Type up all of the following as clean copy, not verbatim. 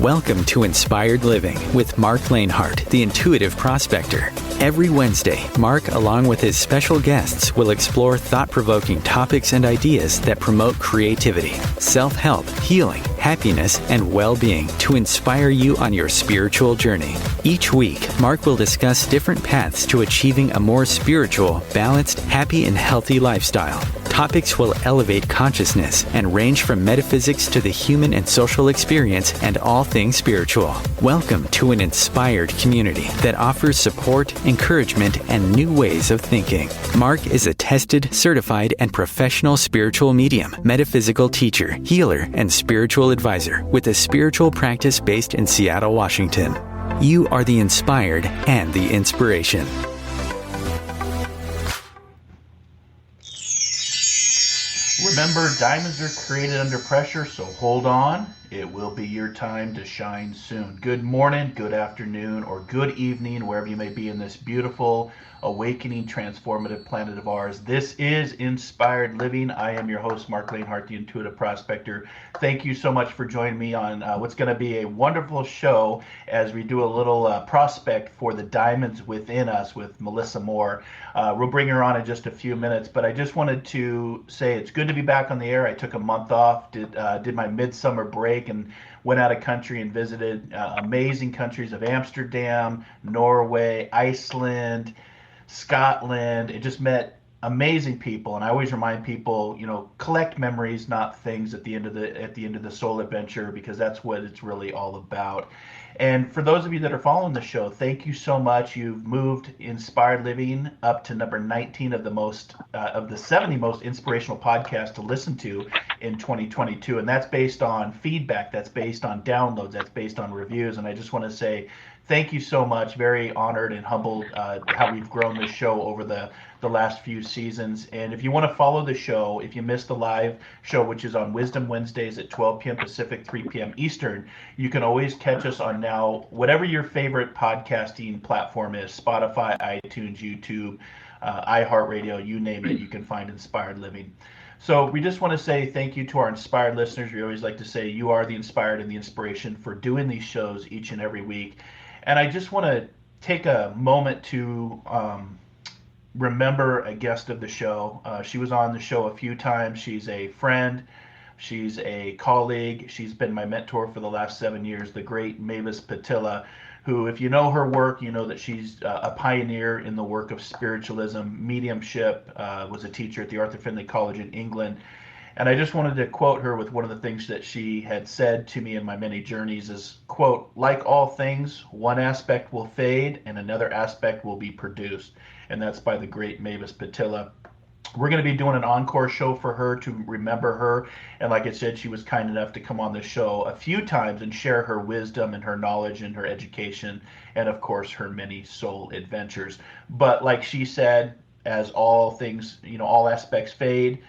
Welcome to Inspired Living with Marc Lainhart, the intuitive prospector. Every Wednesday, Marc, along with his special guests, will explore thought-provoking topics and ideas that promote creativity, self-help, healing, happiness, and well-being to inspire you on your spiritual journey. Each week, Marc will discuss different paths to achieving a more spiritual, balanced, happy, and healthy lifestyle. Topics will elevate consciousness and range from metaphysics to the human and social experience and all things spiritual. Welcome to an inspired community that offers support, encouragement, and new ways of thinking. Marc is a tested, certified, and professional spiritual medium, metaphysical teacher, healer, and spiritual advisor with a spiritual practice based in Seattle, Washington. You are the inspired and the inspiration. Remember, diamonds are created under pressure, so hold on. It will be your time to shine soon. Good morning, good afternoon, or good evening, wherever you may be in this beautiful, awakening, transformative planet of ours. This is Inspired Living. I am your host, Marc Lainhart, the intuitive prospector. Thank you so much for joining me on what's going to be a wonderful show as we do a little prospect for the diamonds within us with Melissa Moore. We'll bring her on in just a few minutes, but I just wanted to say it's good to be back on the air. I took a month off, did my midsummer break, and went out of country and visited amazing countries of Amsterdam, Norway, Iceland, Scotland. It just met amazing people, and I always remind people, collect memories, not things at the end of the soul adventure, because that's what it's really all about. And for those of you that are following the show, thank you so much. You've moved Inspired Living up to number 19 of the 70 most inspirational podcasts to listen to in 2022. And that's based on feedback, that's based on downloads, that's based on reviews. And I just want to say thank you so much. Very honored and humbled how we've grown this show over the last few seasons. And if you want to follow the show, if you missed the live show, which is on Wisdom Wednesdays at 12 p.m. Pacific, 3 p.m. Eastern, you can always catch us on now whatever your favorite podcasting platform is: Spotify, iTunes, YouTube, iHeartRadio, you name it, you can find Inspired Living. So we just want to say thank you to our inspired listeners. We always like to say you are the inspired and the inspiration for doing these shows each and every week. And I just want to take a moment to remember a guest of the show. She was on the show a few times. She's a friend. She's a colleague. She's been my mentor for the last 7 years, the great Mavis Patilla, who, if you know her work, you know that she's a pioneer in the work of spiritualism, mediumship, was a teacher at the Arthur Findlay College in England. And I just wanted to quote her with one of the things that she had said to me in my many journeys is, quote, "Like all things, one aspect will fade and another aspect will be produced." And that's by the great Mavis Patilla. We're going to be doing an encore show for her to remember her. And like I said, she was kind enough to come on the show a few times and share her wisdom and her knowledge and her education and, of course, her many soul adventures. But like she said, as all things, all aspects fade,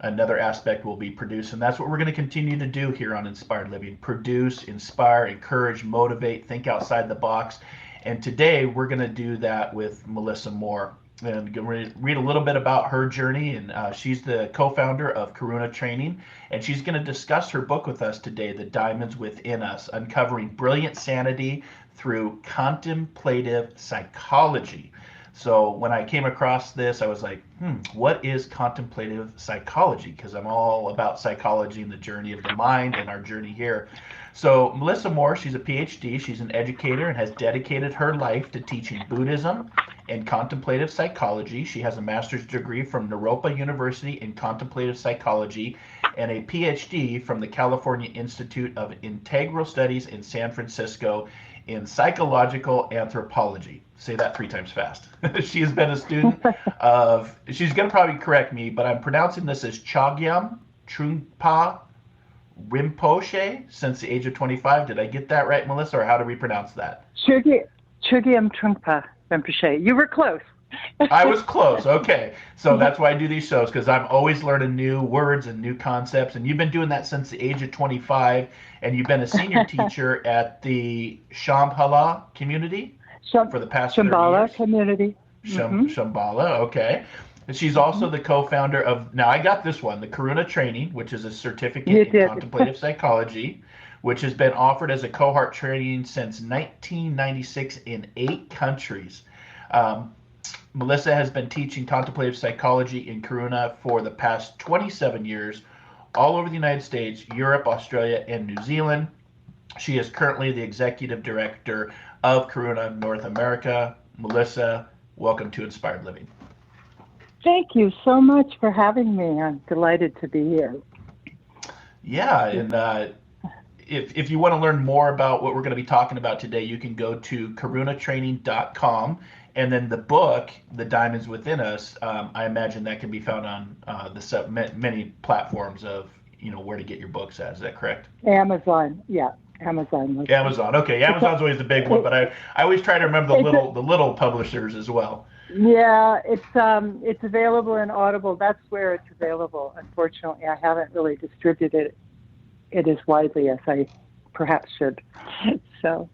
another aspect will be produced. And that's what we're going to continue to do here on Inspired Living: produce, inspire, encourage, motivate, think outside the box. And today we're going to do that with Melissa Moore. And I'm going to read a little bit about her journey. And she's the co-founder of Karuna Training. And she's going to discuss her book with us today, The Diamonds Within Us, Uncovering Brilliant Sanity through Contemplative Psychology. So when I came across this, I was like, what is contemplative psychology? Because I'm all about psychology and the journey of the mind and our journey here. So Melissa Moore, she's a PhD, she's an educator and has dedicated her life to teaching Buddhism and contemplative psychology. She has a master's degree from Naropa University in contemplative psychology and a PhD from the California Institute of Integral Studies in San Francisco in Psychological Anthropology. Say that 3 times fast. She has been a student of, she's going to probably correct me, but I'm pronouncing this as Chögyam Trungpa Rinpoche since the age of 25. Did I get that right, Melissa, or how do we pronounce that? Chögyam Trungpa Rinpoche. You were close. I was close. Okay. So that's why I do these shows, because I'm always learning new words and new concepts. And you've been doing that since the age of 25. And you've been a senior teacher at the Shambhala community for the past 30 years. Shambhala community. Shambhala. Okay. And she's also the co-founder of, now I got this one, the Karuna Training, which is a certificate in contemplative psychology, which has been offered as a cohort training since 1996 in 8 countries. Melissa has been teaching contemplative psychology in Karuna for the past 27 years, all over the United States, Europe, Australia, and New Zealand. She is currently the executive director of Karuna North America. Melissa, welcome to Inspired Living. Thank you so much for having me. I'm delighted to be here. Yeah, and if you want to learn more about what we're going to be talking about today, you can go to karunatraining.com, and then the book, The Diamonds Within Us, I imagine that can be found on many platforms of where to get your books at. Is that correct? Amazon, yeah. Amazon. Amazon. Okay, Amazon's always the big one, but I always try to remember the little publishers as well. Yeah, it's available in Audible. That's where it's available. Unfortunately, I haven't really distributed it as widely as I perhaps should. So,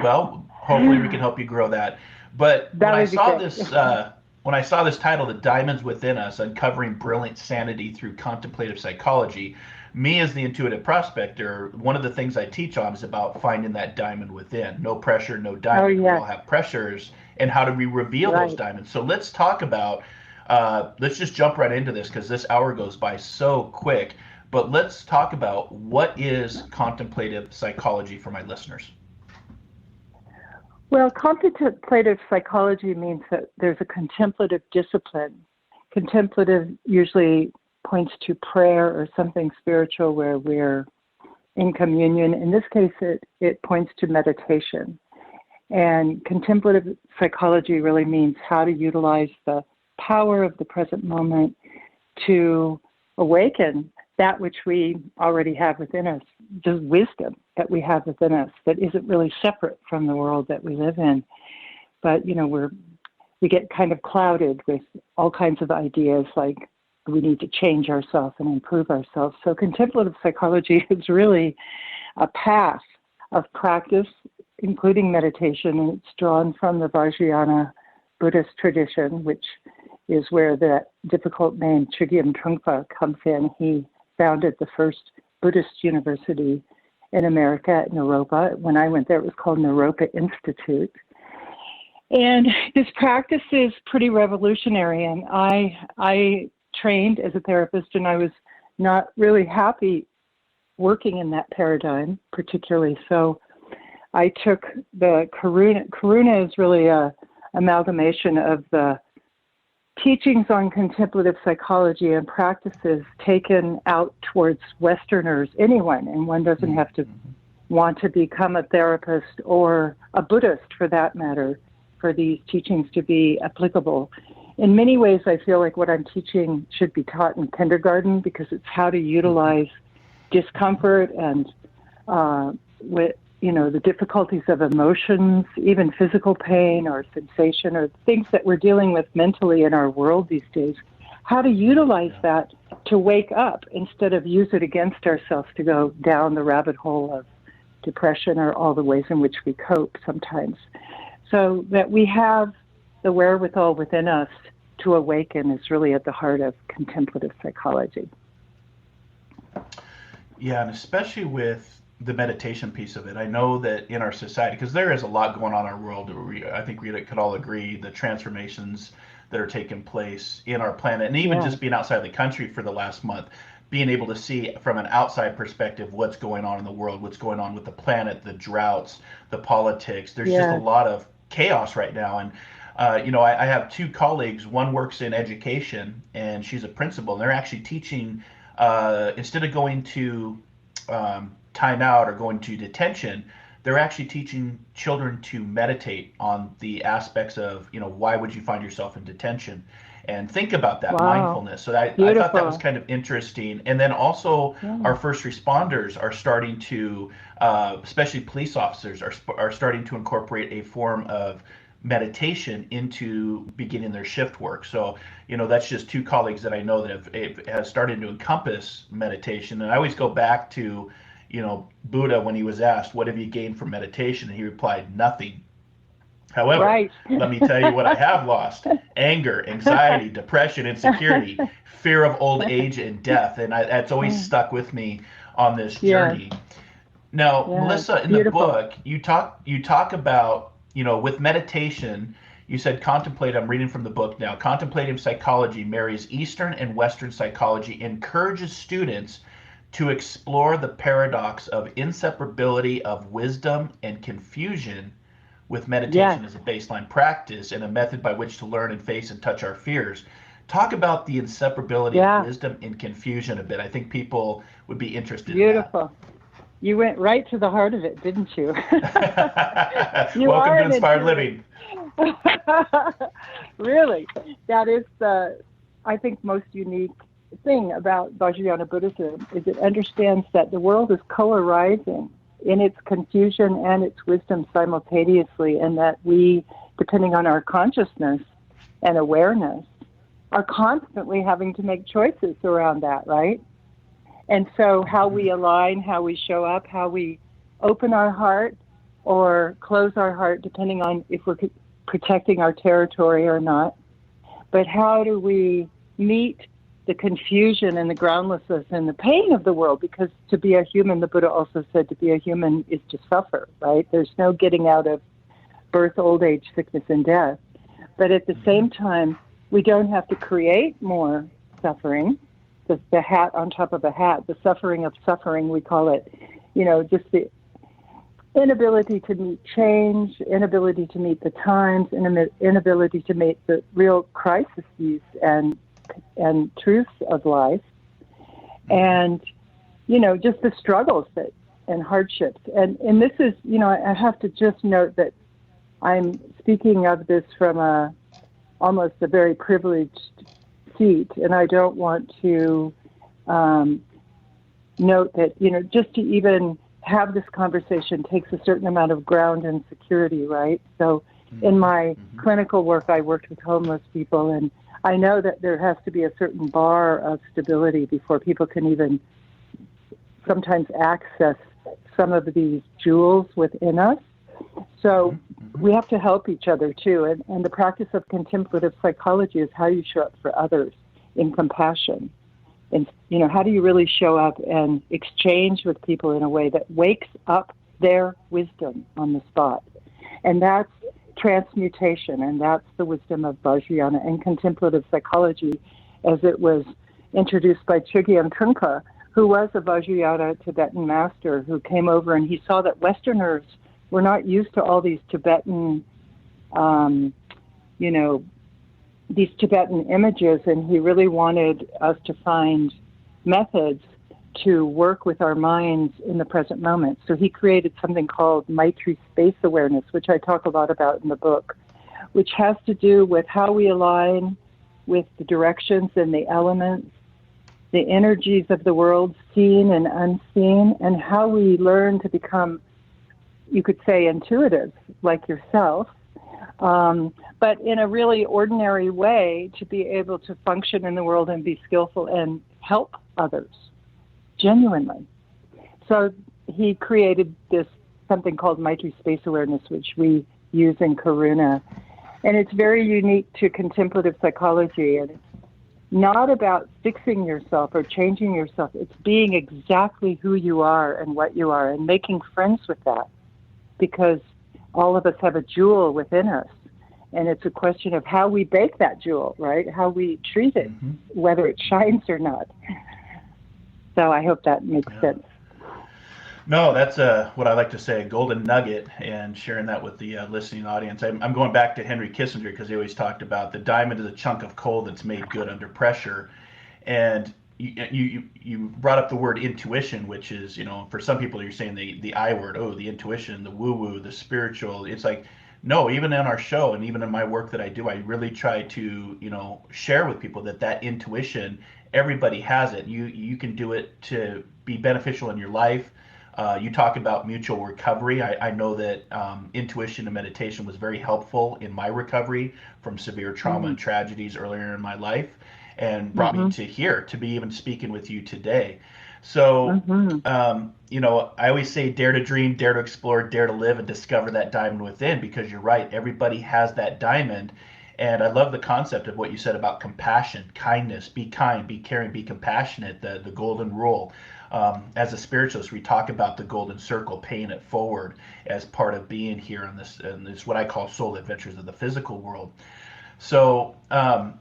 well, hopefully we can help you grow that. But when I saw this title, "The Diamonds Within Us: Uncovering Brilliant Sanity Through Contemplative Psychology," me as the intuitive prospector, one of the things I teach on is about finding that diamond within. No pressure, no diamond. Oh, yes. We all have pressures, and how do we reveal those diamonds? So let's talk about, let's just jump right into this because this hour goes by so quick. But let's talk about what is contemplative psychology for my listeners. Well, contemplative psychology means that there's a contemplative discipline. Contemplative usually points to prayer or something spiritual where we're in communion. In this case, it points to meditation. And contemplative psychology really means how to utilize the power of the present moment to awaken that which we already have within us, just wisdom that we have within us that isn't really separate from the world that we live in. But, we get kind of clouded with all kinds of ideas like we need to change ourselves and improve ourselves. So contemplative psychology is really a path of practice, including meditation, and it's drawn from the Vajrayana Buddhist tradition, which is where the difficult name Chögyam Trungpa comes in. He founded the first Buddhist university in America at Naropa. When I went there, it was called Naropa Institute. And this practice is pretty revolutionary, and I trained as a therapist, and I was not really happy working in that paradigm particularly. So I took the Karuna. Karuna is really a amalgamation of the teachings on contemplative psychology and practices taken out towards Westerners, anyone, and one doesn't have to want to become a therapist or a Buddhist for that matter, for these teachings to be applicable. In many ways, I feel like what I'm teaching should be taught in kindergarten because it's how to utilize discomfort and the difficulties of emotions, even physical pain or sensation or things that we're dealing with mentally in our world these days, how to utilize that to wake up instead of use it against ourselves to go down the rabbit hole of depression or all the ways in which we cope sometimes. So that we have the wherewithal within us to awaken is really at the heart of contemplative psychology. Yeah, and especially with the meditation piece of it. I know that in our society, because there is a lot going on in our world, I think we could all agree, the transformations that are taking place in our planet, and even just being outside the country for the last month, being able to see from an outside perspective what's going on in the world, what's going on with the planet, the droughts, the politics. There's just a lot of chaos right now. And I have 2 colleagues. One works in education, and she's a principal, and they're actually teaching, instead of going to time out or going to detention, they're actually teaching children to meditate on the aspects of, why would you find yourself in detention, and think about that mindfulness. So I thought that was kind of interesting. And then also our first responders are starting to, especially police officers, are starting to incorporate a form of meditation into beginning their shift work. So, that's just 2 colleagues that I know that have started to encompass meditation. And I always go back to, Buddha, when he was asked, what have you gained from meditation? And he replied, nothing. However, let me tell you what I have lost: anger, anxiety, depression, insecurity, fear of old age and death. And that's always stuck with me on this journey. Now, Yeah, Melissa, in the beautiful. book, you talk about, with meditation, you said contemplate, I'm reading from the book now, contemplative psychology marries Eastern and Western psychology, encourages students to explore the paradox of inseparability of wisdom and confusion with Yes, meditation as a baseline practice and a method by which to learn and face and touch our fears. Talk about the inseparability of yeah, wisdom and confusion a bit. I think people would be interested in that. beautiful. You went right to the heart of it, didn't you? You Welcome are to an Inspired intuitive. Living. Really, that is the, I think, most unique thing about Vajrayana Buddhism is it understands that the world is co-arising in its confusion and its wisdom simultaneously, and that we, depending on our consciousness and awareness, are constantly having to make choices around that, right? And so how we align, how we show up, how we open our heart or close our heart, depending on if we're protecting our territory or not. But how do we meet the confusion and the groundlessness and the pain of the world? Because to be a human, the Buddha also said, to be a human is to suffer, right? There's no getting out of birth, old age, sickness, and death. But at the same time, we don't have to create more suffering. The hat on top of a hat, the suffering of suffering, we call it, just the inability to meet change, inability to meet the times, inability to meet the real crises and truths of life, and just the struggles and hardships. And this is, I have to just note that I'm speaking of this from almost a very privileged seat, and I don't want to note that, just to even have this conversation takes a certain amount of ground and security, right? So in my clinical work, I worked with homeless people, and I know that there has to be a certain bar of stability before people can even sometimes access some of these jewels within us. So we have to help each other too. And the practice of contemplative psychology is how you show up for others in compassion. And, how do you really show up and exchange with people in a way that wakes up their wisdom on the spot? And that's transmutation, and that's the wisdom of Vajrayana and contemplative psychology as it was introduced by Chögyam Trungpa, who was a Vajrayana Tibetan master who came over, and he saw that Westerners were not used to all these Tibetan, these Tibetan images, and he really wanted us to find methods to work with our minds in the present moment. So he created something called Maitri Space Awareness, which I talk a lot about in the book, which has to do with how we align with the directions and the elements, the energies of the world, seen and unseen, and how we learn to become, you could say, intuitive, like yourself, but in a really ordinary way to be able to function in the world and be skillful and help others genuinely. So he created this something called Maitri Space Awareness, which we use in Karuna. And it's very unique to contemplative psychology. And it's not about fixing yourself or changing yourself. It's being exactly who you are and what you are and making friends with that, because all of us have a jewel within us. And it's a question of how we bake that jewel, right? How we treat it, whether it shines or not. So I hope that makes sense. No, that's what I like to say, a golden nugget, and sharing that with the listening audience. I'm going back to Henry Kissinger because he always talked about the diamond is a chunk of coal that's made good under pressure. And you brought up the word intuition, which is, for some people you're saying the I word, the intuition, the woo-woo, the spiritual. It's like, no, even in our show and even in my work that I do, I really try to, share with people that intuition, everybody has it. You can do it to be beneficial in your life. You talk about mutual recovery. I know that intuition and meditation was very helpful in my recovery from severe trauma and tragedies earlier in my life, and brought me to here to be even speaking with you today. So, I always say dare to dream, dare to explore, dare to live, and discover that diamond within, because you're right. Everybody has that diamond. And I love the concept of what you said about compassion, kindness, be kind, be caring, be compassionate, the golden rule. as a spiritualist, we talk about the golden circle, paying it forward as part of being here on this, and it's what I call soul adventures of the physical world. So, I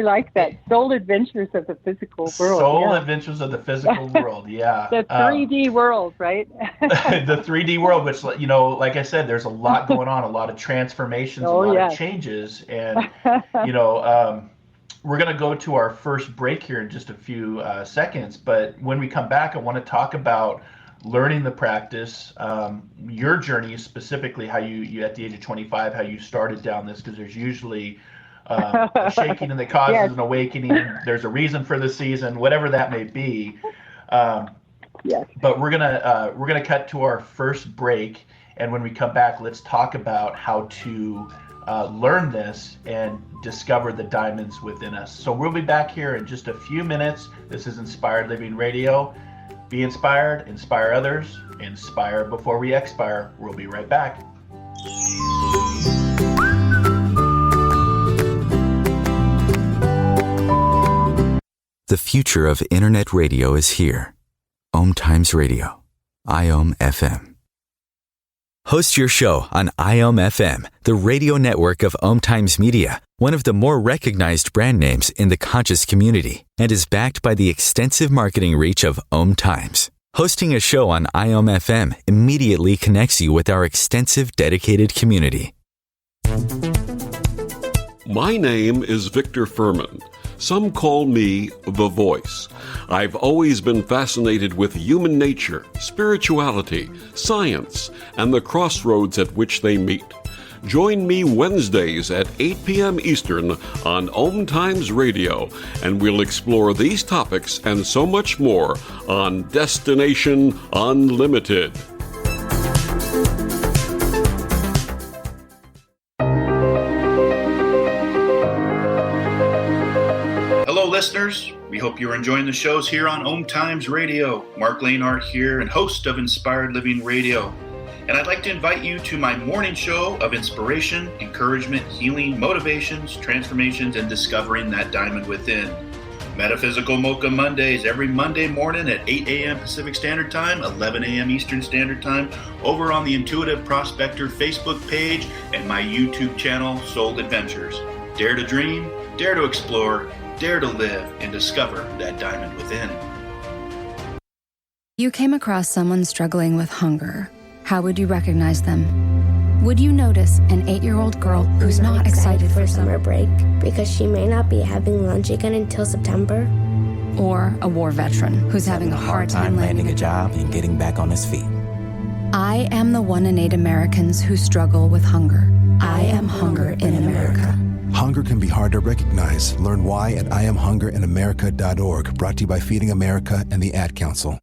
like that. Soul adventures of the physical world. Soul adventures of the physical world, yeah. The 3D world, right? The 3D world, which, like I said, there's a lot going on, a lot of transformations, a lot of changes. And, we're going to go to our first break here in just a few seconds. But when we come back, I want to talk about learning the practice, your journey specifically, how you at the age of 25, how you started down this, because there's usually a shaking that causes an awakening. There's a reason for the season, whatever that may be. But we're gonna cut to our first break, and when we come back, let's talk about how to learn this and discover the diamonds within us. So we'll be back here in just a few minutes. This is Inspired Living Radio. Be inspired, inspire others, inspire before we expire. We'll be right back. The future of internet radio is here. OMTimes Radio, IOM FM. Host your show on IOM FM, the radio network of OMTimes Media, one of the more recognized brand names in the conscious community, and is backed by the extensive marketing reach of OMTimes. Hosting a show on IOM FM immediately connects you with our extensive dedicated community. My name is Victor Furman. Some call me The Voice. I've always been fascinated with human nature, spirituality, science, and the crossroads at which they meet. Join me Wednesdays at 8 p.m. Eastern on OMTimes Radio, and we'll explore these topics and so much more on Destination Unlimited. Hello, listeners. We hope you're enjoying the shows here on OMTimes Radio. Marc Lainhart here, and host of Inspired Living Radio. And I'd like to invite you to my morning show of inspiration, encouragement, healing, motivations, transformations, and discovering that diamond within. Metaphysical Mocha Mondays, every Monday morning at 8 a.m. Pacific Standard Time, 11 a.m. Eastern Standard Time, over on the Intuitive Prospector Facebook page and my YouTube channel, Soul Adventures. Dare to dream, dare to explore, dare to live, and discover that diamond within. You came across someone struggling with hunger. How would you recognize them? Would you notice an 8-year-old girl who's not excited for summer break because she may not be having lunch again until September? Or a war veteran who's having a hard time landing a job and getting back on his feet? I am the 1 in 8 Americans who struggle with hunger. I am hunger in America. Hunger can be hard to recognize. Learn why at IamHungerInAmerica.org. Brought to you by Feeding America and the Ad Council.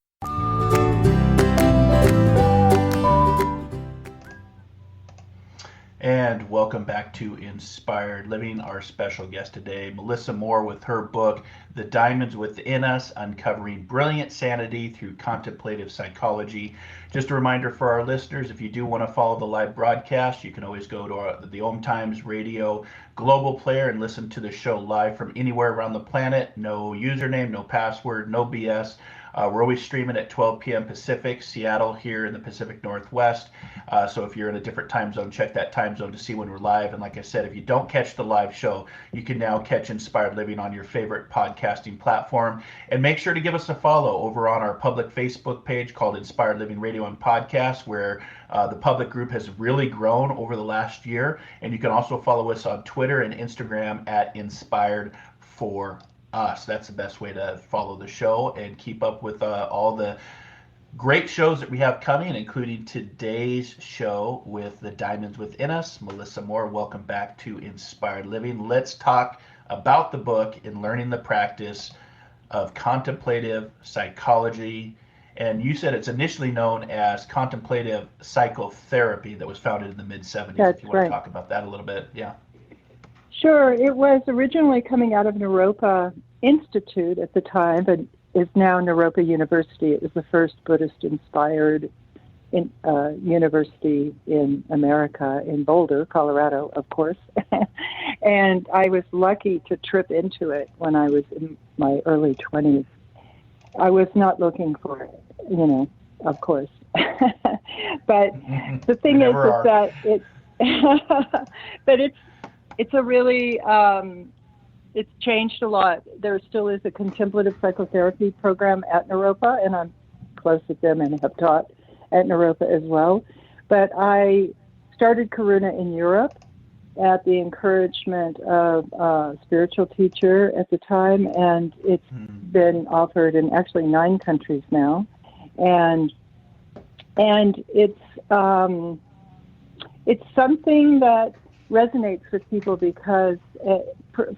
And welcome back to Inspired Living. Our special guest today, Melissa Moore, with her book, The Diamonds Within Us, Uncovering Brilliant Sanity Through Contemplative Psychology. Just a reminder for our listeners, if you do want to follow the live broadcast, you can always go to the OMTimes Radio Global Player and listen to the show live from anywhere around the planet. No username, no password, no BS. We're always streaming at 12 p.m. Pacific, Seattle here in the Pacific Northwest. So if you're in a different time zone, check that time zone to see when we're live. And like I said, if you don't catch the live show, you can now catch Inspired Living on your favorite podcasting platform. And make sure to give us a follow over on our public Facebook page called Inspired Living Radio and Podcast, where the public group has really grown over the last year. And you can also follow us on Twitter and Instagram at Inspired4Us. That's the best way to follow the show and keep up with all the great shows that we have coming, including today's show with The Diamonds Within Us. Melissa Moore, welcome back to Inspired Living. Let's talk about the book and learning the practice of contemplative psychology. And you said it's initially known as Contemplative Psychotherapy, that was founded in the mid-'70s. That's if you want to talk about that a little bit. Yeah. Sure. It was originally coming out of Naropa Institute at the time, but is now Naropa University. It was the first Buddhist-inspired university in America, in Boulder, Colorado, of course. And I was lucky to trip into it when I was in my early 20s. I was not looking for it, of course. But the thing is that it, but it's a really, it's changed a lot. There still is a contemplative psychotherapy program at Naropa, and I'm close with them and have taught at Naropa as well. But I started Karuna in Europe at the encouragement of a spiritual teacher at the time, and it's been offered in actually 9 countries now. And it's something that resonates with people because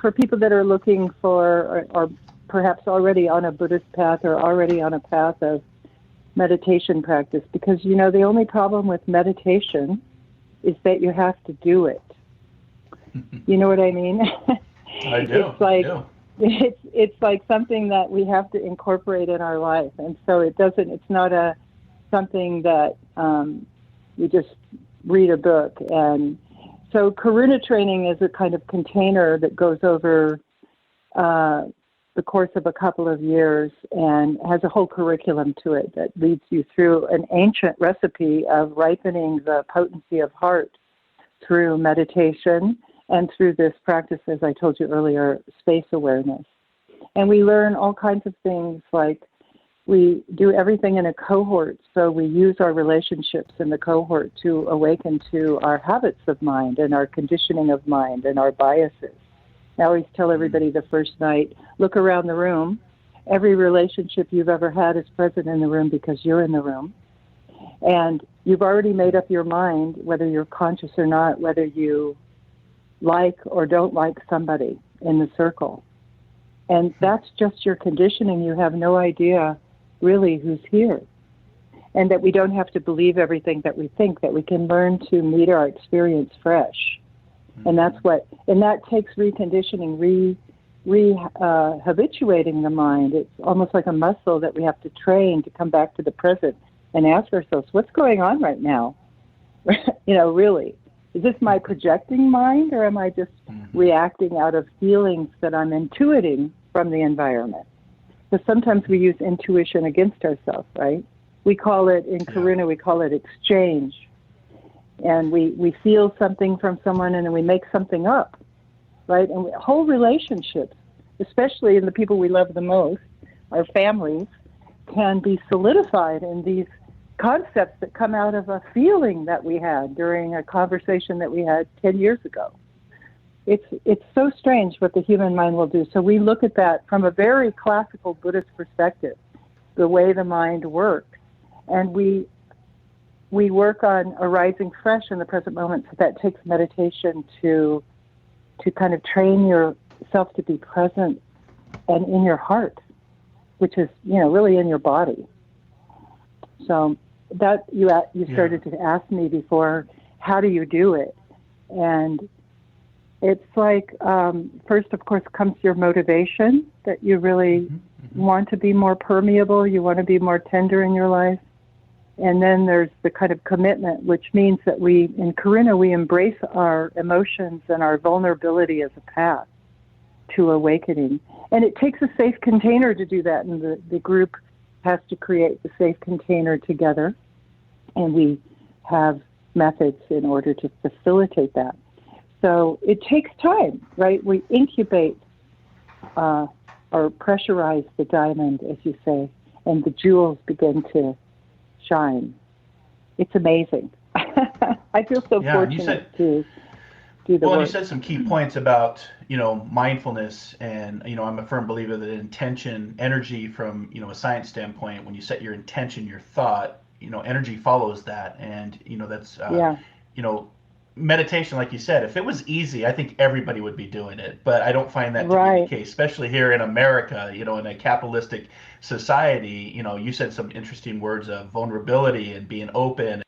for people that are looking for, or perhaps already on a Buddhist path or already on a path of meditation practice, because the only problem with meditation is that you have to do it. You know what I mean? I do. It's like something that we have to incorporate in our life, and so it's not something that we just read a book. And so Karuna Training is a kind of container that goes over the course of a couple of years and has a whole curriculum to it that leads you through an ancient recipe of ripening the potency of heart through meditation and through this practice, as I told you earlier, space awareness. And we learn all kinds of things, like we do everything in a cohort, so we use our relationships in the cohort to awaken to our habits of mind and our conditioning of mind and our biases. I always tell everybody the first night, look around the room. Every relationship you've ever had is present in the room because you're in the room. And you've already made up your mind, whether you're conscious or not, whether you like or don't like somebody in the circle. And that's just your conditioning. You have no idea really who's here. And that we don't have to believe everything that we think, that we can learn to meet our experience fresh. And that takes reconditioning, habituating the mind. It's almost like a muscle that we have to train to come back to the present and ask ourselves, what's going on right now? Really, is this my projecting mind, or am I just reacting out of feelings that I'm intuiting from the environment? Because sometimes we use intuition against ourselves, right? We call it, in Karuna, we call it exchange. And we feel something from someone and then we make something up, right? And whole relationships, especially in the people we love the most, our families, can be solidified in these concepts that come out of a feeling that we had during a conversation that we had 10 years ago. It's so strange what the human mind will do. So we look at that from a very classical Buddhist perspective, the way the mind works. And we work on arising fresh in the present moment, so that takes meditation to kind of train yourself to be present and in your heart, which is, really in your body. So that you started to ask me before, how do you do it? And it's like, first, of course, comes your motivation, that you really want to be more permeable, you want to be more tender in your life. And then there's the kind of commitment, which means that in Karuna, we embrace our emotions and our vulnerability as a path to awakening. And it takes a safe container to do that, and the group has to create the safe container together. And we have methods in order to facilitate that. So it takes time, right? We incubate or pressurize the diamond, as you say, and the jewels begin to shine. It's amazing. I feel so fortunate to do the work. Well, you said some key points about, mindfulness, and, I'm a firm believer that intention, energy from, a science standpoint, when you set your intention, your thought, energy follows that. And, that's, meditation, like you said, if it was easy, I think everybody would be doing it. But I don't find that to be the case, especially here in America, in a capitalistic society. You said some interesting words of vulnerability and being open,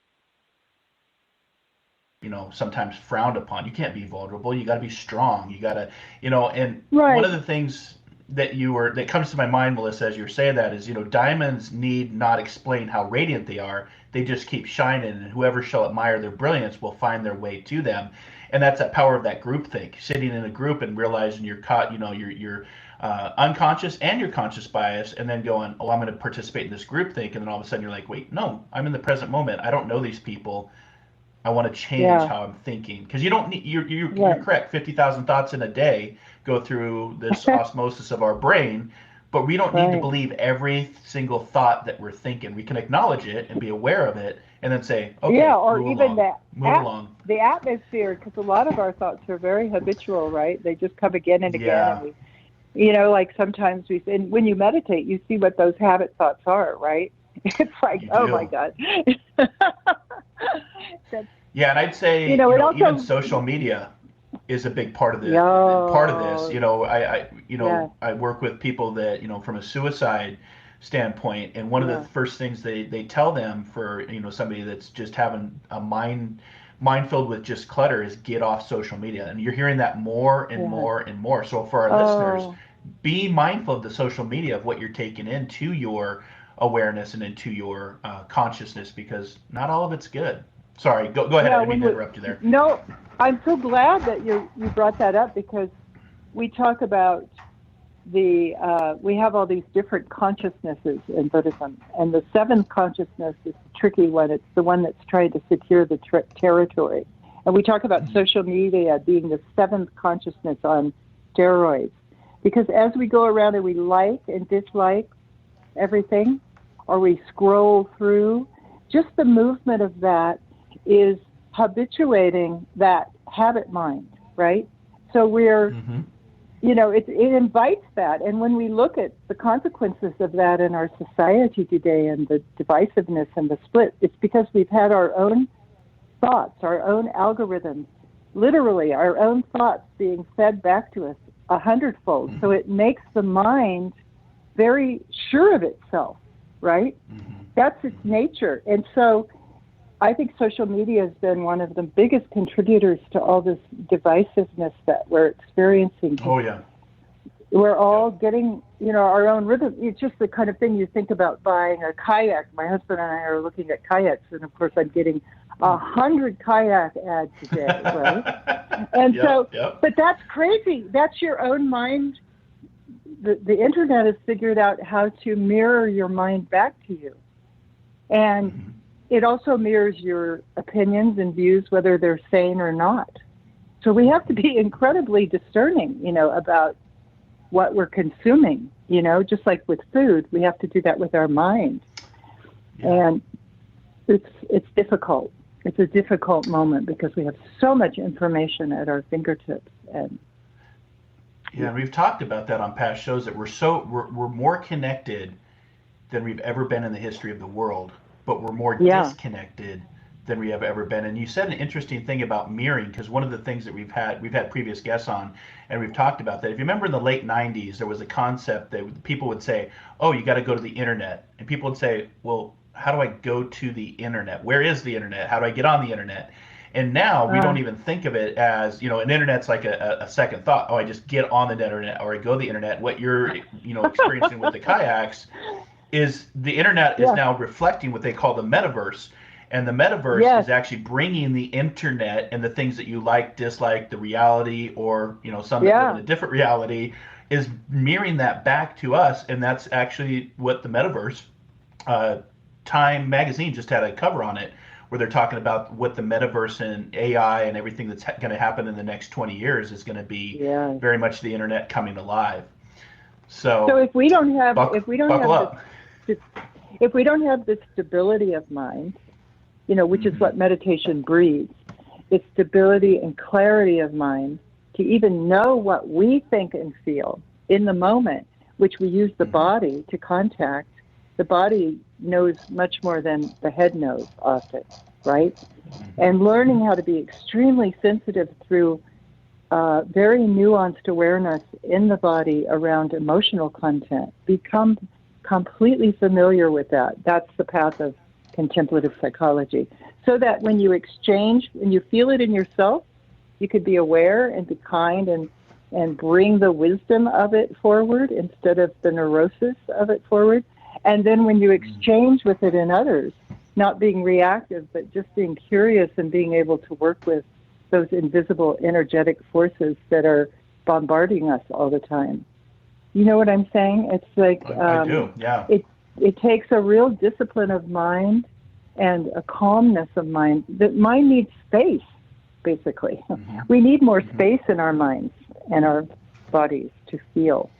sometimes frowned upon. You can't be vulnerable. You got to be strong. You got to, and one of the things that comes to my mind, Melissa, as you're saying that is, diamonds need not explain how radiant they are. They just keep shining, and whoever shall admire their brilliance will find their way to them. And that's that power of that groupthink, sitting in a group and realizing you're caught, you're unconscious and your conscious bias, and then going, oh, I'm going to participate in this group think, and then all of a sudden you're like, wait, no, I'm in the present moment. I don't know these people. I want to change how I'm thinking, because you don't need. You're correct. 50,000 thoughts in a day go through this osmosis of our brain, but we don't need to believe every single thought that we're thinking. We can acknowledge it and be aware of it, and then say, okay, or even move along. The atmosphere, because a lot of our thoughts are very habitual, right? They just come again and again, and like sometimes and when you meditate, you see what those habit thoughts are, right? It's like, oh my God. And I'd say even social media is a big part of this. I work with people that from a suicide standpoint, and one of the first things they tell them for somebody that's just having a mind filled with just clutter is get off social media, and you're hearing that more and more and more. So for our listeners, be mindful of the social media, of what you're taking into your awareness and into your consciousness, because not all of it's good. Sorry, go ahead. I didn't mean to interrupt you there. No, I'm so glad that you brought that up, because we talk about we have all these different consciousnesses in Buddhism, and the seventh consciousness is the tricky one. It's the one that's trying to secure the territory. And we talk about social media being the seventh consciousness on steroids, because as we go around and we like and dislike everything, or we scroll through, just the movement of that is habituating that habit mind, right? So we're, it invites that. And when we look at the consequences of that in our society today, and the divisiveness and the split, it's because we've had our own thoughts, our own algorithms, literally our own thoughts being fed back to us 100-fold. So it makes the mind very sure of itself, right? That's its nature. And so I think social media has been one of the biggest contributors to all this divisiveness that we're experiencing. Oh, yeah. We're all getting, our own rhythm. It's just the kind of thing you think about buying a kayak. My husband and I are looking at kayaks, and of course I'm getting 100 kayak ads a day, right? And but that's crazy. That's your own mind. The internet has figured out how to mirror your mind back to you. And it also mirrors your opinions and views, whether they're sane or not. So we have to be incredibly discerning, about what we're consuming, just like with food, we have to do that with our mind. And it's difficult. It's a difficult moment because we have so much information at our fingertips. And we've talked about that on past shows, that we're more connected than we've ever been in the history of the world, but we're more disconnected than we have ever been. And you said an interesting thing about mirroring, because one of the things that we've had previous guests on, and we've talked about that. If you remember in the late 90s, there was a concept that people would say, oh, you got to go to the internet. And people would say, well, how do I go to the internet? Where is the internet? How do I get on the internet? And now we don't even think of it as, an internet's like a second thought. Oh, I just get on the internet, or I go to the internet. What you're, experiencing with the kayaks is the internet is now reflecting what they call the Metaverse. And the Metaverse is actually bringing the internet and the things that you like, dislike, the reality, or, some that live in a different reality, is mirroring that back to us. And that's actually what the Metaverse, Time magazine just had a cover on it, where they're talking about what the Metaverse and AI and everything that's going to happen in the next 20 years is going to be very much the internet coming alive. So if we don't have this stability of mind, which is what meditation breeds, it's stability and clarity of mind to even know what we think and feel in the moment, which we use the body to contact. The body knows much more than the head knows often, right? And learning how to be extremely sensitive through very nuanced awareness in the body around emotional content. Become completely familiar with that. That's the path of contemplative psychology. So that when you exchange, when you feel it in yourself, you could be aware and be kind and bring the wisdom of it forward instead of the neurosis of it forward. And then when you exchange with it in others, not being reactive, but just being curious and being able to work with those invisible energetic forces that are bombarding us all the time. You know what I'm saying? It's like I do, yeah. It takes a real discipline of mind and a calmness of mind. That mind needs space, basically. Mm-hmm. We need more space in our minds and our bodies to feel.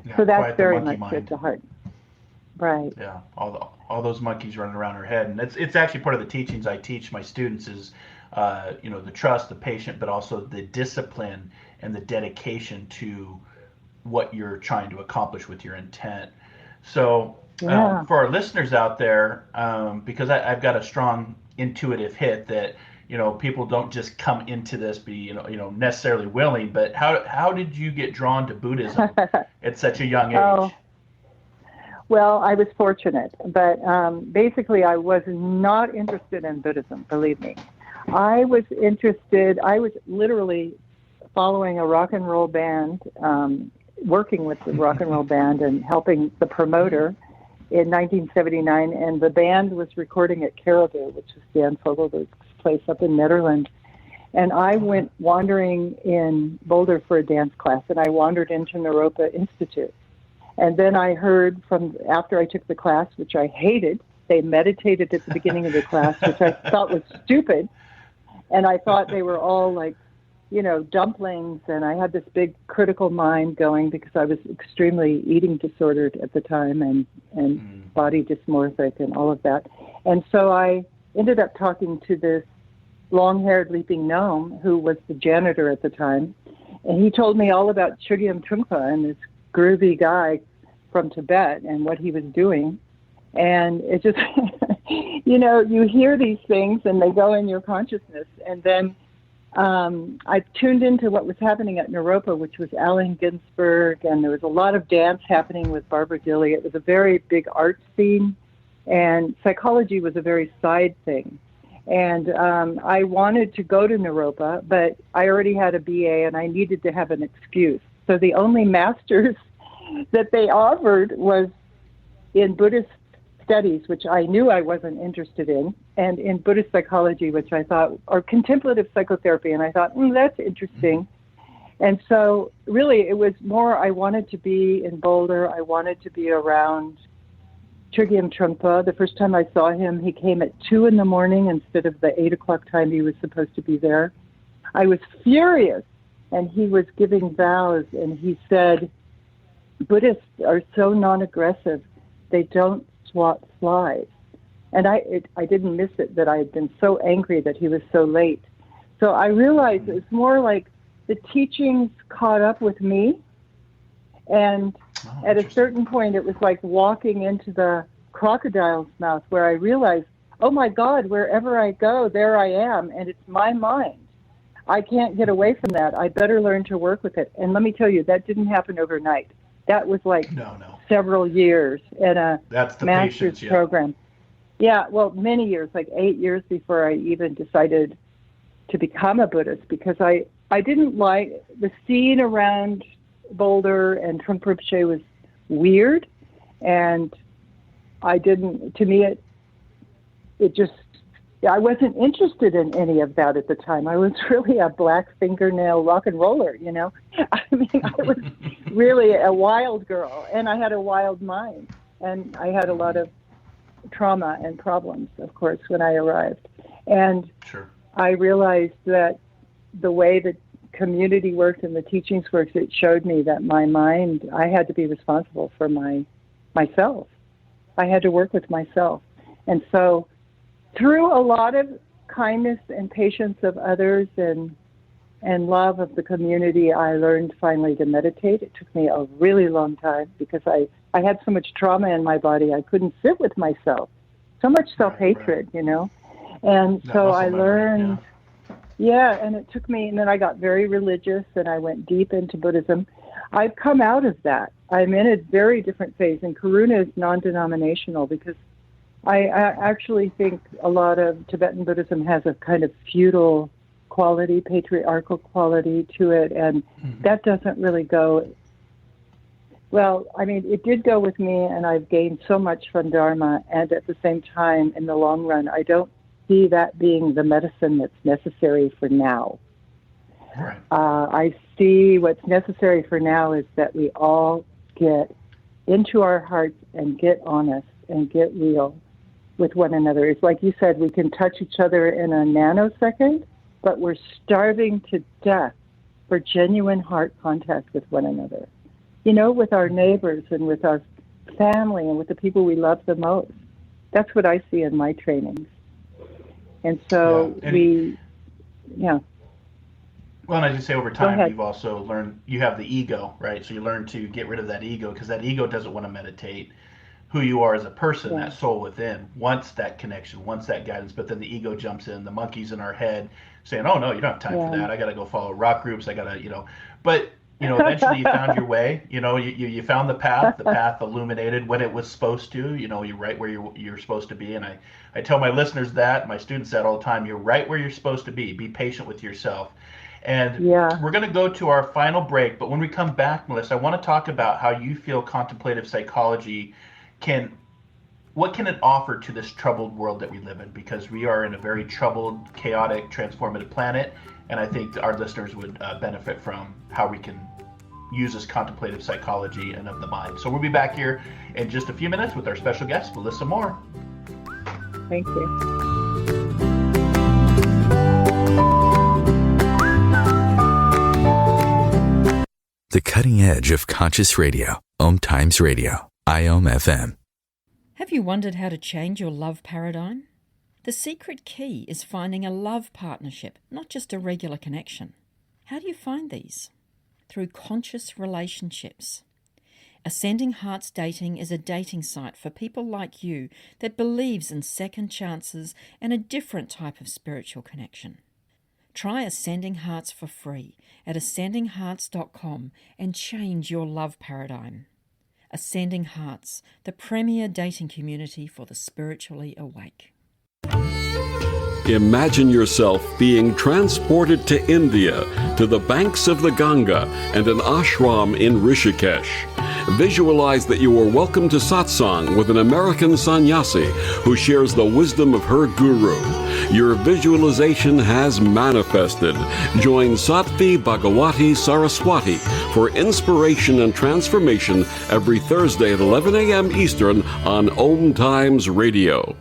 Yeah, so that's very much mind. at the heart. Right. Yeah, all those monkeys running around our head, and it's actually part of the teachings I teach my students is, the trust, the patient, but also the discipline and the dedication to what you're trying to accomplish with your intent. So for our listeners out there, because I've got a strong intuitive hit that people don't just come into this be necessarily willing, but how did you get drawn to Buddhism at such a young age? Oh. Well, I was fortunate, but basically I was not interested in Buddhism, believe me. I was literally following a rock and roll band, working with the rock and roll band and helping the promoter in 1979, and the band was recording at Caribou, which is Dan Fogelberg's place up in Netherlands. And I went wandering in Boulder for a dance class, and I wandered into Naropa Institute. And then I heard after I took the class, which I hated, they meditated at the beginning of the class, which I thought was stupid. And I thought they were all like, dumplings. And I had this big critical mind going because I was extremely eating disordered at the time and body dysmorphic and all of that. And so I ended up talking to this long-haired leaping gnome who was the janitor at the time. And he told me all about Chögyam Trungpa and this groovy guy from Tibet and what he was doing. And it just, you hear these things and they go in your consciousness. And then I tuned into what was happening at Naropa, which was Allen Ginsberg, and there was a lot of dance happening with Barbara Dilley. It was a very big art scene, and psychology was a very side thing. And I wanted to go to Naropa, but I already had a BA and I needed to have an excuse. So the only master's that they offered was in Buddhist studies, which I knew I wasn't interested in, and in Buddhist psychology, which I thought, or contemplative psychotherapy, and I thought, that's interesting. And so really it was more, I wanted to be in Boulder, I wanted to be around Chögyam Trungpa. The first time I saw him, he came at 2 a.m. instead of the 8 o'clock time he was supposed to be there. I was furious, and he was giving vows, and he said, Buddhists are so non-aggressive, they don't swat flies. And I didn't miss it that I had been so angry that he was so late. So I realized it's more like the teachings caught up with me. And at a certain point, it was like walking into the crocodile's mouth where I realized, oh my God, wherever I go, there I am. And it's my mind. I can't get away from that. I better learn to work with it. And let me tell you, that didn't happen overnight. That was like several years in a master's program. Yeah, well, many years, like 8 years before I even decided to become a Buddhist, because I didn't like the scene around Boulder and Trungpa Rinpoche was weird, and to me, it just, I wasn't interested in any of that at the time. I was really a black fingernail rock and roller, I mean, I was really a wild girl, and I had a wild mind, and I had a lot of trauma and problems, of course, when I arrived. And I realized that the way that community worked and the teachings worked, it showed me that my mind, I had to be responsible for myself. I had to work with myself. And so through a lot of kindness and patience of others and love of the community, I learned finally to meditate. It took me a really long time because I had so much trauma in my body. I couldn't sit with myself. So much self-hatred, And so I learned, and it took me, and then I got very religious and I went deep into Buddhism. I've come out of that. I'm in a very different phase, and Karuna is non-denominational because I actually think a lot of Tibetan Buddhism has a kind of feudal quality, patriarchal quality to it, and that doesn't really go. Well, I mean, it did go with me, and I've gained so much from Dharma, and at the same time, in the long run, I don't see that being the medicine that's necessary for now. Right. I see what's necessary for now is that we all get into our hearts and get honest and get real with one another. It's like you said, we can touch each other in a nanosecond, but we're starving to death for genuine heart contact with one another. You know, with our neighbors and with our family and with the people we love the most. That's what I see in my trainings. And so Well, and I just say over time, you've also learned, you have the ego, right? So you learn to get rid of that ego because that ego doesn't want to meditate who you are as a person, that soul within, wants that connection, wants that guidance, but then the ego jumps in, the monkey's in our head saying, oh no, you don't have time for that. I got to go follow rock groups. I got to, but eventually you found your way, you found the path illuminated when it was supposed to, you're right where you're supposed to be. And I tell my listeners that, my students that all the time, you're right where you're supposed to be patient with yourself. And we're going to go to our final break, but when we come back, Melissa, I want to talk about how you feel contemplative psychology what can it offer to this troubled world that we live in? Because we are in a very troubled, chaotic, transformative planet, and I think our listeners would benefit from how we can use this contemplative psychology and of the mind. So we'll be back here in just a few minutes with our special guest, Melissa Moore. Thank you. The cutting edge of conscious radio. OMTimes Radio. IOM FM. Have you wondered how to change your love paradigm? The secret key is finding a love partnership, not just a regular connection. How do you find these? Through conscious relationships. Ascending Hearts Dating is a dating site for people like you that believes in second chances and a different type of spiritual connection. Try Ascending Hearts for free at ascendinghearts.com and change your love paradigm. Ascending Hearts, the premier dating community for the spiritually awake. Imagine yourself being transported to India, to the banks of the Ganga and an ashram in Rishikesh. Visualize that you are welcome to satsang with an American sannyasi who shares the wisdom of her guru. Your visualization has manifested. Join Sattvi Bhagawati Saraswati for inspiration and transformation every Thursday at 11 a.m. Eastern on OMTimes Radio.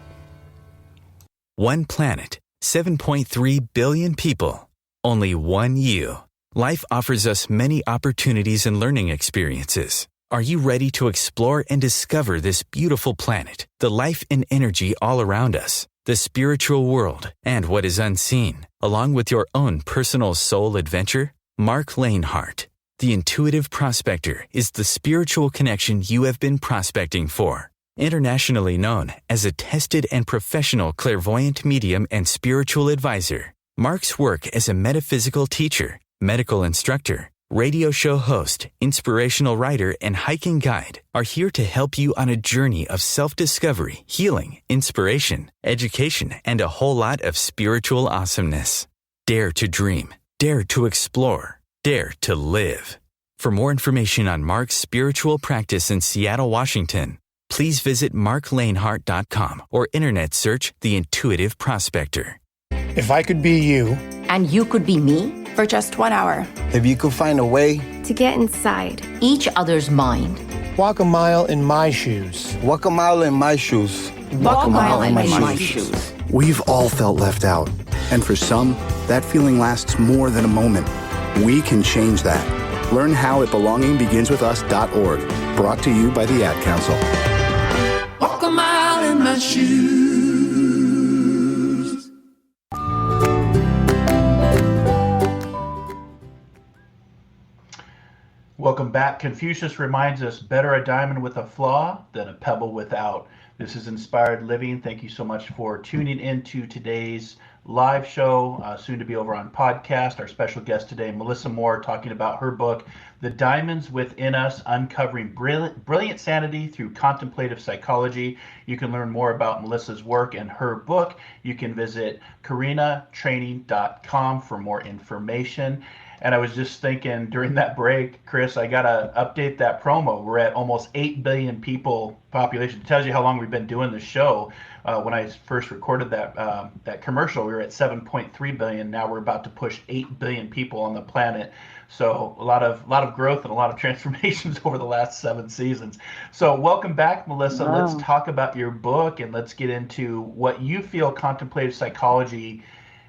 One planet, 7.3 billion people, only one you. Life offers us many opportunities and learning experiences. Are you ready to explore and discover this beautiful planet, the life and energy all around us, the spiritual world, and what is unseen, along with your own personal soul adventure? Marc Lainhart, the intuitive prospector, is the spiritual connection you have been prospecting for. Internationally known as a tested and professional clairvoyant medium and spiritual advisor, Marc's work as a metaphysical teacher, medical instructor, radio show host, inspirational writer, and hiking guide are here to help you on a journey of self-discovery, healing, inspiration, education, and a whole lot of spiritual awesomeness. Dare to dream. Dare to explore. Dare to live. For more information on Marc's spiritual practice in Seattle, Washington, please visit marclainhart.com or internet search The Intuitive Prospector. If I could be you. And you could be me. For just 1 hour. If you could find a way. To get inside. Each other's mind. Walk a mile in my shoes. Walk a mile in my shoes. Walk a mile in my shoes. We've all felt left out. And for some, that feeling lasts more than a moment. We can change that. Learn how at belongingbeginswithus.org. Brought to you by the Ad Council. Walk a mile in my shoes. Welcome back. Confucius reminds us, better a diamond with a flaw than a pebble without. This is Inspired Living. Thank you so much for tuning into today's live show, soon to be over on podcast. Our special guest today, Melissa Moore, talking about her book, The Diamonds Within Us, Uncovering Brilliant Sanity Through Contemplative Psychology. You can learn more about Melissa's work and her book. You can visit karunatraining.com for more information. And I was just thinking during that break, Chris, I got to update that promo. We're at almost 8 billion people population. It tells you how long we've been doing the show. When I first recorded that commercial, we were at 7.3 billion. Now we're about to push 8 billion people on the planet. So a lot of growth and a lot of transformations over the last 7 seasons. So welcome back, Melissa. Wow. Let's talk about your book and let's get into what you feel contemplative psychology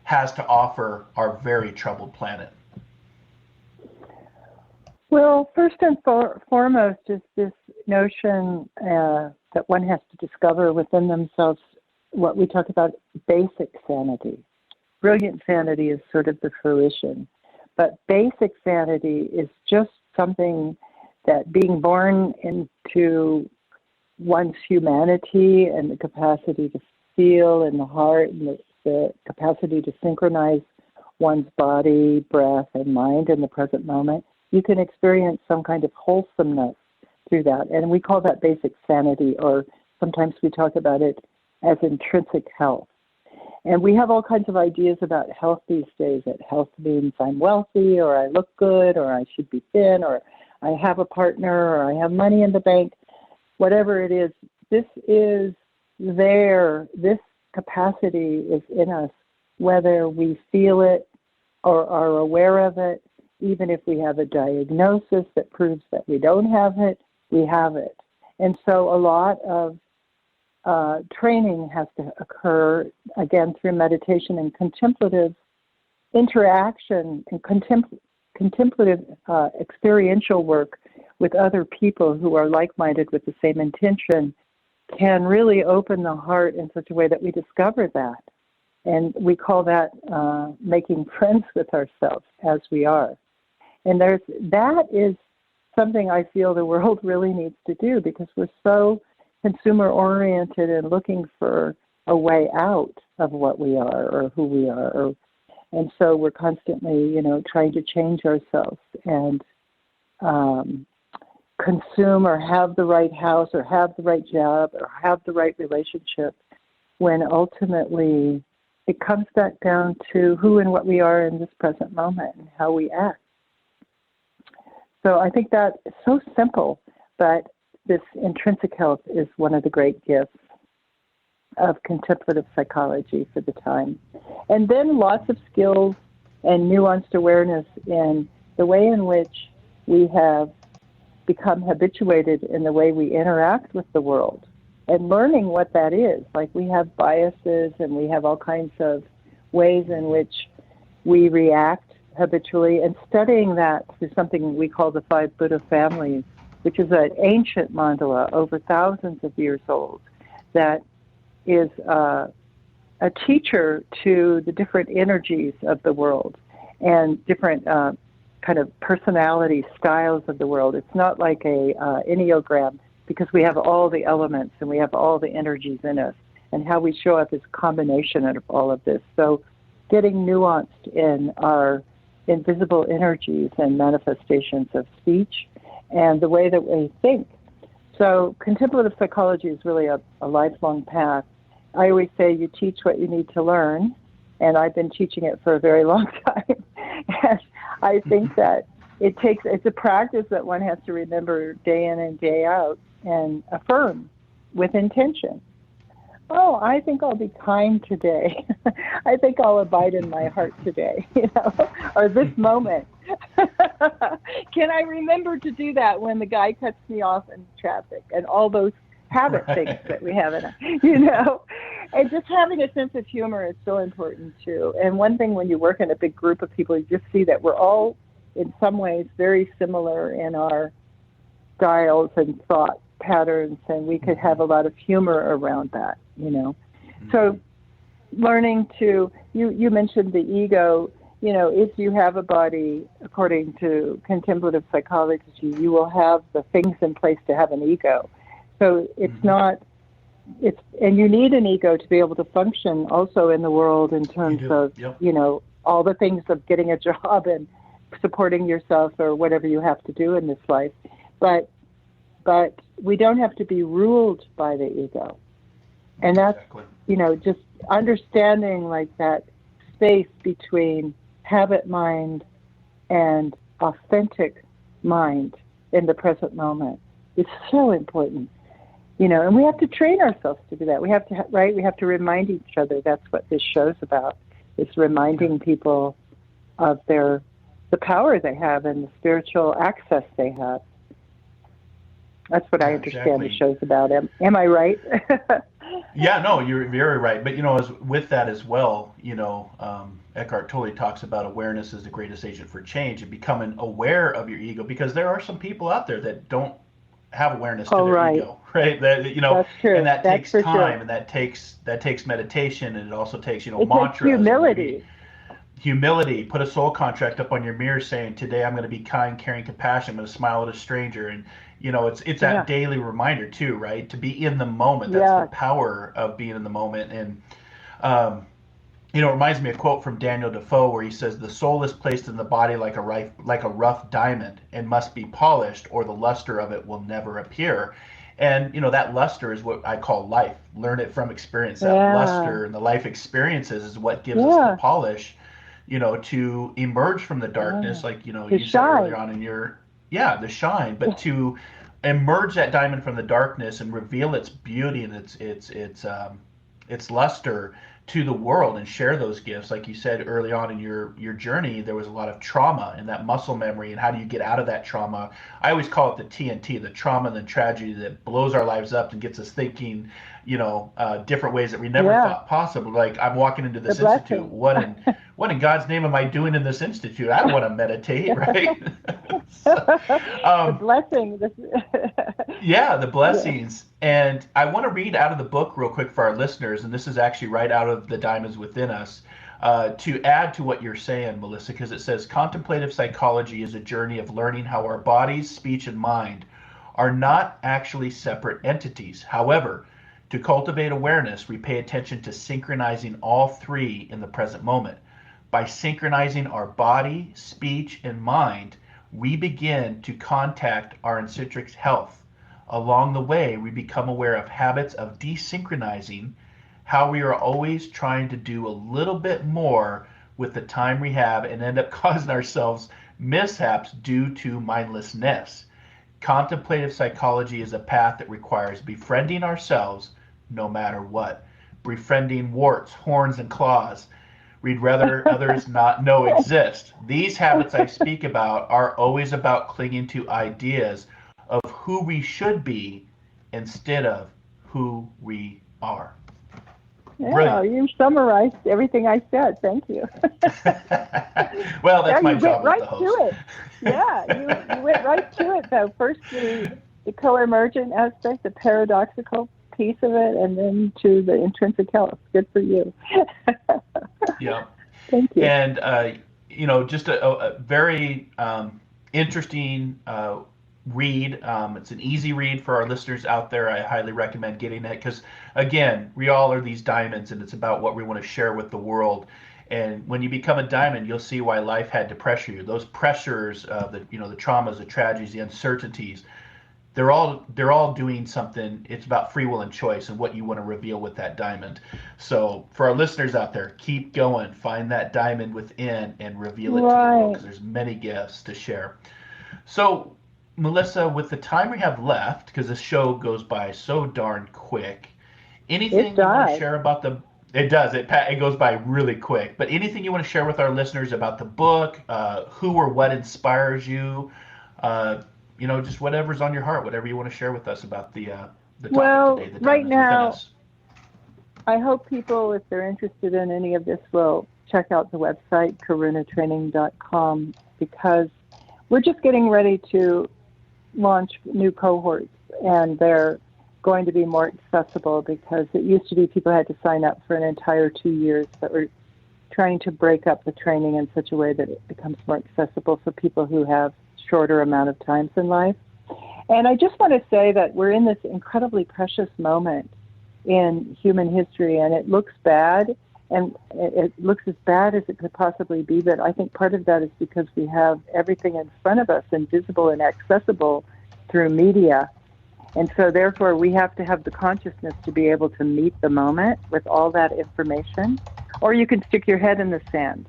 has to offer our very troubled planet. Well, first and foremost is this notion that one has to discover within themselves what we talk about basic sanity. Brilliant sanity is sort of the fruition. But basic sanity is just something that being born into one's humanity and the capacity to feel in the heart and the capacity to synchronize one's body, breath, and mind in the present moment, you can experience some kind of wholesomeness through that. And we call that basic sanity, or sometimes we talk about it as intrinsic health. And we have all kinds of ideas about health these days, that health means I'm wealthy, or I look good, or I should be thin, or I have a partner, or I have money in the bank. Whatever it is, this is there. This capacity is in us, whether we feel it or are aware of it. Even if we have a diagnosis that proves that we don't have it, we have it. And so a lot of training has to occur, again, through meditation and contemplative interaction and contemplative experiential work with other people who are like-minded with the same intention can really open the heart in such a way that we discover that. And we call that making friends with ourselves as we are. And that is something I feel the world really needs to do, because we're so consumer-oriented and looking for a way out of what we are or who we are. And so we're constantly, trying to change ourselves and consume or have the right house or have the right job or have the right relationship, when ultimately it comes back down to who and what we are in this present moment and how we act. So I think that is so simple, but this intrinsic health is one of the great gifts of contemplative psychology for the time. And then lots of skills and nuanced awareness in the way in which we have become habituated in the way we interact with the world, and learning what that is. Like, we have biases and we have all kinds of ways in which we react habitually, and studying that through something we call the 5 Buddha families, which is an ancient mandala over thousands of years old that is a teacher to the different energies of the world and different kind of personality styles of the world. It's not like a Enneagram, because we have all the elements and we have all the energies in us, and how we show up is a combination of all of this. So getting nuanced in our invisible energies and manifestations of speech and the way that we think. So contemplative psychology is really a lifelong path. I always say you teach what you need to learn, and I've been teaching it for a very long time. And I think that it's a practice that one has to remember day in and day out and affirm with intention. Oh, I think I'll be kind today. I think I'll abide in my heart today, or this moment. Can I remember to do that when the guy cuts me off in traffic, and all those habit things that we have in us, And just having a sense of humor is so important too. And one thing, when you work in a big group of people, you just see that we're all in some ways very similar in our styles and thought patterns, and we could have a lot of humor around that, So learning to, you mentioned the ego, if you have a body, according to contemplative psychology, you will have the things in place to have an ego. So it's not, and you need an ego to be able to function also in the world in terms of, all the things of getting a job and supporting yourself or whatever you have to do in this life. But we don't have to be ruled by the ego. And that's, just understanding like that space between habit mind and authentic mind in the present moment is so important. And we have to train ourselves to do that. We have to, right? We have to remind each other. That's what this show's about. It's reminding people of the power they have and the spiritual access they have. That's what I understand the show's about. Am I right? Yeah, no, you're very right. But, with that as well, Eckhart Tolle talks about awareness as the greatest agent for change and becoming aware of your ego, because there are some people out there that don't have awareness to their ego, right? That, That's true. And that takes time, sure. and that takes meditation, and it also takes, it mantras. Takes humility. Humility. Put a soul contract up on your mirror saying, today I'm going to be kind, caring, compassionate. I'm going to smile at a stranger. And, it's that daily reminder too, right? To be in the moment. That's the power of being in the moment. And, it reminds me of a quote from Daniel Defoe where he says, the soul is placed in the body like a rough diamond and must be polished, or the luster of it will never appear. And, that luster is what I call life. Learn it from experience. That luster and the life experiences is what gives us the polish, to emerge from the darkness, like, you said earlier on in the shine, but to emerge that diamond from the darkness and reveal its beauty and its luster to the world and share those gifts. Like you said early on in your journey, there was a lot of trauma and that muscle memory, and how do you get out of that trauma? I always call it the TNT, the trauma and the tragedy that blows our lives up and gets us thinking, different ways that we never thought possible. Like, I'm walking into this institute. What in God's name am I doing in this institute? I don't want to meditate, right? The blessing. The blessings. And I want to read out of the book real quick for our listeners, and this is actually right out of The Diamonds Within Us, to add to what you're saying, Melissa, because it says, contemplative psychology is a journey of learning how our bodies, speech, and mind are not actually separate entities. However, to cultivate awareness, we pay attention to synchronizing all three in the present moment. By synchronizing our body, speech, and mind, we begin to contact our intrinsic health. Along the way, we become aware of habits of desynchronizing, how we are always trying to do a little bit more with the time we have and end up causing ourselves mishaps due to mindlessness. Contemplative psychology is a path that requires befriending ourselves no matter what. Befriending warts, horns, and claws we'd rather others not know exist. These habits I speak about are always about clinging to ideas of who we should be instead of who we are. Yeah, Brilliant. You summarized everything I said. Thank you. Well, that's my job as the host. You went right to it. Yeah, you went right to it, though. First, the co-emergent aspect, the paradoxical piece of it, and then to the intrinsic health. Good for you. Yeah. Thank you. And, just a very interesting read. It's an easy read for our listeners out there. I highly recommend getting it because, again, we all are these diamonds, and it's about what we want to share with the world. And when you become a diamond, you'll see why life had to pressure you. Those pressures, the traumas, the tragedies, the uncertainties, they're all doing something. It's about free will and choice and what you want to reveal with that diamond. So for our listeners out there, keep going. Find that diamond within and reveal it to the world, because there's many gifts to share. So, Melissa, with the time we have left, because this show goes by so darn quick, anything you want to share about the... It does. It goes by really quick. But anything you want to share with our listeners about the book, who or what inspires you, just whatever's on your heart, whatever you want to share with us about the topic today. Right now, I hope people, if they're interested in any of this, will check out the website, karunatraining.com, because we're just getting ready to launch new cohorts, and they're going to be more accessible, because it used to be people had to sign up for an entire 2 years, but we're trying to break up the training in such a way that it becomes more accessible for people who have shorter amount of times in life. And I just want to say that we're in this incredibly precious moment in human history, and it looks bad, and it looks as bad as it could possibly be, but I think part of that is because we have everything in front of us and visible and accessible through media. And so therefore we have to have the consciousness to be able to meet the moment with all that information, or you can stick your head in the sand.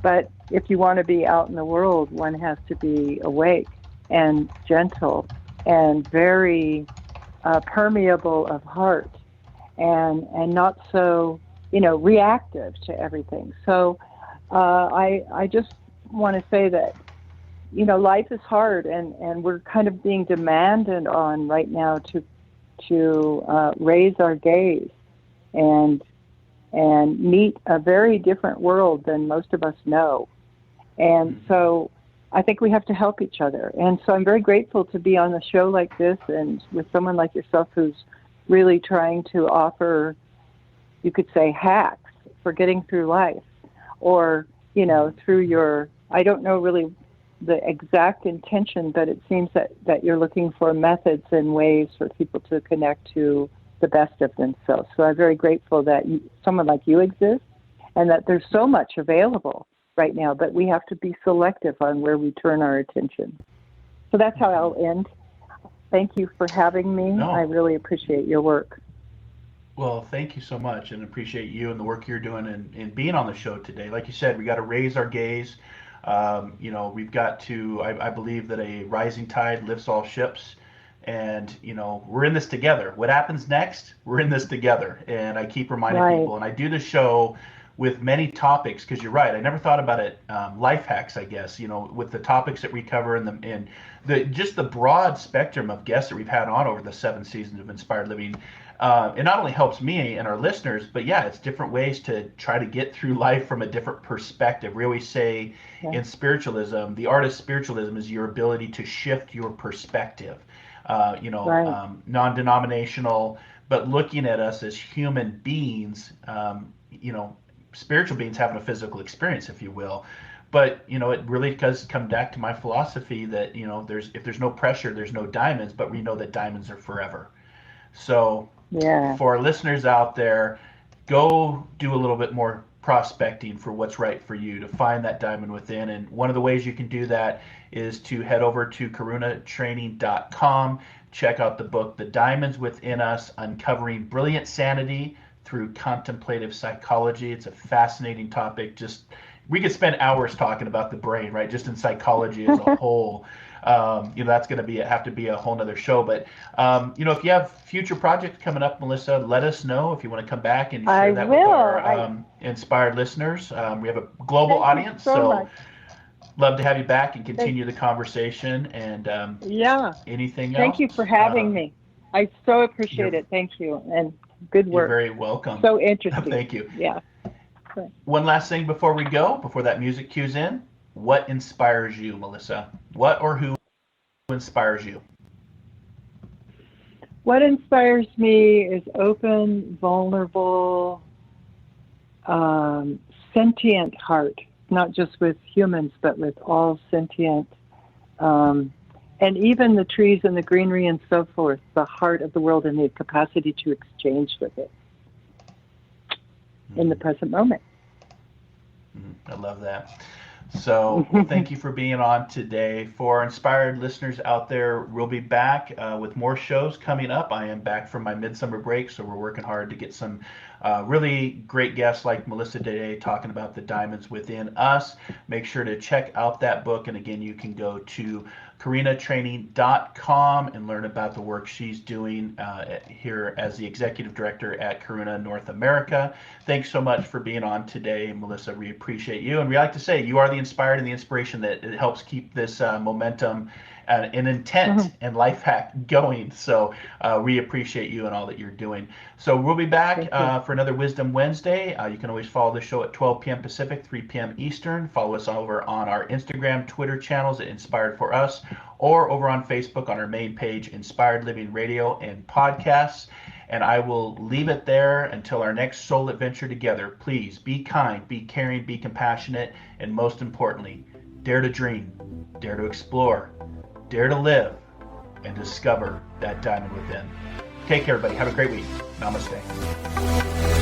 But if you want to be out in the world, one has to be awake and gentle and very permeable of heart and not so, reactive to everything. So I just want to say that, life is hard and we're kind of being demanded on right now to raise our gaze and meet a very different world than most of us know. And so I think we have to help each other. And so I'm very grateful to be on a show like this and with someone like yourself who's really trying to offer, you could say, hacks for getting through life, or, through your, I don't know really the exact intention, but it seems that you're looking for methods and ways for people to connect to the best of themselves. So I'm very grateful that someone like you exists and that there's so much available right now, but we have to be selective on where we turn our attention. So that's how I'll end. Thank you for having me. No. I really appreciate your work. Well, thank you so much, and appreciate you and the work you're doing and being on the show today. Like you said, we got to raise our gaze. We've got to, I believe that a rising tide lifts all ships, and, we're in this together. What happens next? We're in this together. And I keep reminding people, and I do the show with many topics, because you're right. I never thought about it, life hacks, I guess, with the topics that we cover and just the broad spectrum of guests that we've had on over the 7 seasons of Inspired Living. It not only helps me and our listeners, but it's different ways to try to get through life from a different perspective. We always say in spiritualism, the art of spiritualism is your ability to shift your perspective. Non-denominational, but looking at us as human beings, spiritual beings having a physical experience, if you will. But, it really does come back to my philosophy that, if there's no pressure, there's no diamonds, but we know that diamonds are forever. So for our listeners out there, go do a little bit more prospecting for what's right for you to find that diamond within. And one of the ways you can do that is to head over to karunatraining.com, check out the book, The Diamonds Within Us, Uncovering Brilliant Sanity through Contemplative Psychology. It's a fascinating topic. We could spend hours talking about the brain, right? Just in psychology as a whole. That's going to have to be a whole nother show. But, if you have future projects coming up, Melissa, let us know if you want to come back and share that with our inspired listeners. We have a global audience, so love to have you back and continue the conversation. And anything else? Thank you for having me. I so appreciate it. Thank you. And good work. You're very welcome. So interesting. Thank you. Yeah. One last thing before we go, before that music cues in. What inspires you, Melissa? What or who inspires you? What inspires me is open, vulnerable, sentient heart, not just with humans, but with all sentient, and even the trees and the greenery and so forth, the heart of the world and the capacity to exchange with it in the present moment. I love that. So thank you for being on today. For inspired listeners out there, we'll be back with more shows coming up. I am back from my midsummer break, so we're working hard to get some really great guests like Melissa today talking about the diamonds within us. Make sure to check out that book. And again, you can go to karunatraining.com and learn about the work she's doing here as the executive director at Karuna North America. Thanks so much for being on today, Melissa. We appreciate you. And we like to say you are the inspired and the inspiration that it helps keep this momentum and intent and life hack going. So we appreciate you and all that you're doing. So we'll be back for another Wisdom Wednesday. You can always follow the show at 12 p.m. Pacific, 3 p.m. Eastern. Follow us over on our Instagram, Twitter channels at Inspired for Us, or over on Facebook on our main page, Inspired Living Radio and Podcasts. And I will leave it there until our next soul adventure together. Please be kind, be caring, be compassionate, and most importantly, dare to dream, dare to explore, dare to live, and discover that diamond within. Take care, everybody. Have a great week. Namaste.